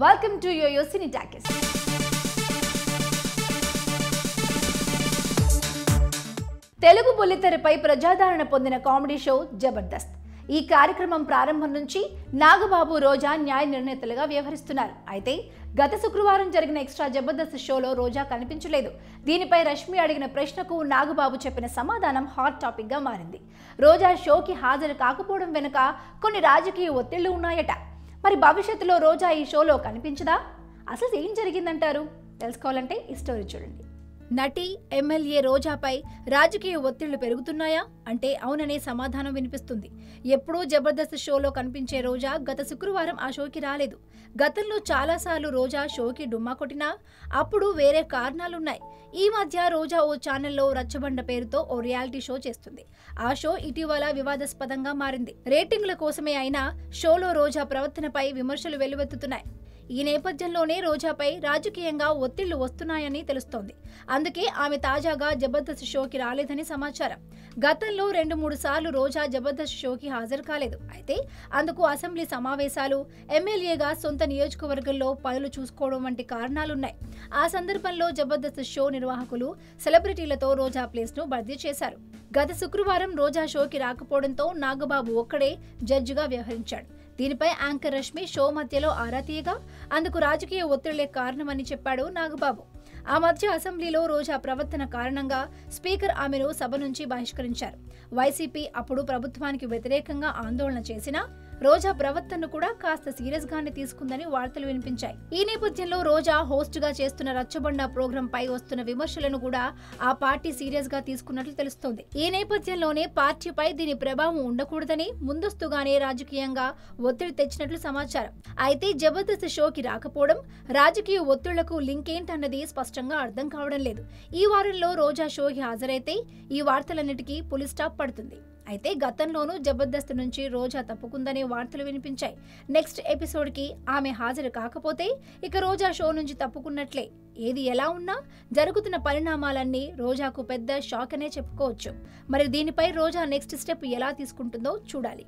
Welcome to YoYo Cine Talkies. Telugu బుల్లితెరపై ప్రజాదరణ పొందిన కామెడీ షో జబర్దస్త్. ఈ కార్యక్రమం ప్రారంభం నుంచి నాగబాబు, రోజా న్యాయ నిర్ణేతలుగా వ్యవహరిస్తున్నారు. అయితే గత శుక్రవారం జరిగిన ఎక్స్ట్రా జబర్దస్త్ షోలో రోజా కనిపించలేదు. దీనిపై రష్మి అడిగిన ప్రశ్నకు నాగబాబు చెప్పిన సమాధానం హాట్ టాపిక్ గా మారింది. రోజా షోకి హాజరు కాకపోవడం వెనుక కొన్ని రాజకీయ ఒత్తిళ్లు ఉన్నాయట. మరి భవిష్యత్తులో రోజా ఈ షోలో కనిపించదా? అసలు ఏం జరిగిందంటారు? తెలుసుకోవాలంటే ఈ స్టోరీ చూడండి. నటి, ఎమ్మెల్యే రోజాపై రాజకీయ ఒత్తిళ్లు పెరుగుతున్నాయా అంటే అవుననే సమాధానం వినిపిస్తుంది. ఎప్పుడూ జబర్దస్త్ షోలో కనిపించే రోజా గత శుక్రవారం ఆ షోకి రాలేదు. గతంలో చాలాసార్లు రోజా షోకి డుమ్మా కొట్టినా అప్పుడు వేరే కారణాలున్నాయి. ఈ మధ్య రోజా ఓ ఛానల్లో రచ్చబండ పేరుతో ఓ రియాలిటీ షో చేస్తుంది. ఆ షో ఇటీవల వివాదాస్పదంగా మారింది. రేటింగ్ల కోసమే అయినా షోలో రోజా ప్రవర్తనపై విమర్శలు వెల్లువెత్తుతున్నాయి. ఈ నేపథ్యంలోనే రోజాపై రాజకీయంగా ఒత్తిళ్లు వస్తున్నాయని తెలుస్తోంది. అందుకే ఆమె తాజాగా జబర్దస్త్ షోకి రాలేదని సమాచారం. గతంలో 2-3 సార్లు రోజా జబర్దస్త్ షోకి హాజరు కాలేదు. అయితే అందుకు అసెంబ్లీ సమావేశాలు, ఎమ్మెల్యేగా సొంత నియోజకవర్గంలో పనులు చూసుకోవడం వంటి కారణాలున్నాయి. ఆ సందర్భంలో జబర్దస్త్ షో నిర్వాహకులు సెలబ్రిటీలతో రోజా ప్లేస్ ను భర్తీ చేశారు. గత శుక్రవారం రోజా షోకి రాకపోవడంతో నాగబాబు ఒక్కడే జడ్జిగా వ్యవహరించాడు. దీనిపై యాంకర్ రష్మి షో మధ్యలో ఆరా తీయగా అందుకు రాజకీయ ఒత్తిళ్లే కారణమని చెప్పాడు నాగబాబు. ఆ మధ్య అసెంబ్లీలో రోజా ప్రవర్తన కారణంగా స్పీకర్ ఆమెను సభ నుంచి బహిష్కరించారు. వైసీపీ అప్పుడు ప్రభుత్వానికి వ్యతిరేకంగా ఆందోళన చేసినా రోజా ప్రవర్తనను కూడా కాస్త సీరియస్ గానే తీసుకుందని వార్తలు వినిపించాయి. ఈ నేపథ్యంలో రోజా హోస్ట్ గా చేస్తున్న రచ్చబండ ప్రోగ్రాం పై వస్తున్న విమర్శలను కూడా ఆ పార్టీ సీరియస్ గా తీసుకున్నట్లు తెలుస్తోంది. ఈ నేపథ్యంలోనే పార్టీపై దీని ప్రభావం ఉండకూడదని ముందస్తుగానే రాజకీయంగా ఒత్తిడి తెచ్చినట్లు సమాచారం. అయితే జబర్దస్త్ షోకి రాకపోవడం రాజకీయ ఒత్తిళ్లకు లింక్ ఏంటన్నది స్పష్టంగా అర్థం కావడం లేదు. ఈ వారంలో రోజా షోకి హాజరైతే ఈ వార్తలన్నిటికీ పులి స్టాప్ పడుతుంది. అయితే గతంలోనూ జబర్దస్త్ నుంచి రోజా తప్పుకుందనే వార్తలు వినిపించాయి. నెక్స్ట్ ఎపిసోడ్ కి ఆమె హాజరు కాకపోతే ఇక రోజా షో నుంచి తప్పుకున్నట్లే. ఏది ఎలా ఉన్నా జరుగుతున్న పరిణామాలన్నీ రోజాకు పెద్ద షాక్ అనే చెప్పుకోవచ్చు. మరి దీనిపై రోజా నెక్స్ట్ స్టెప్ ఎలా తీసుకుంటుందో చూడాలి.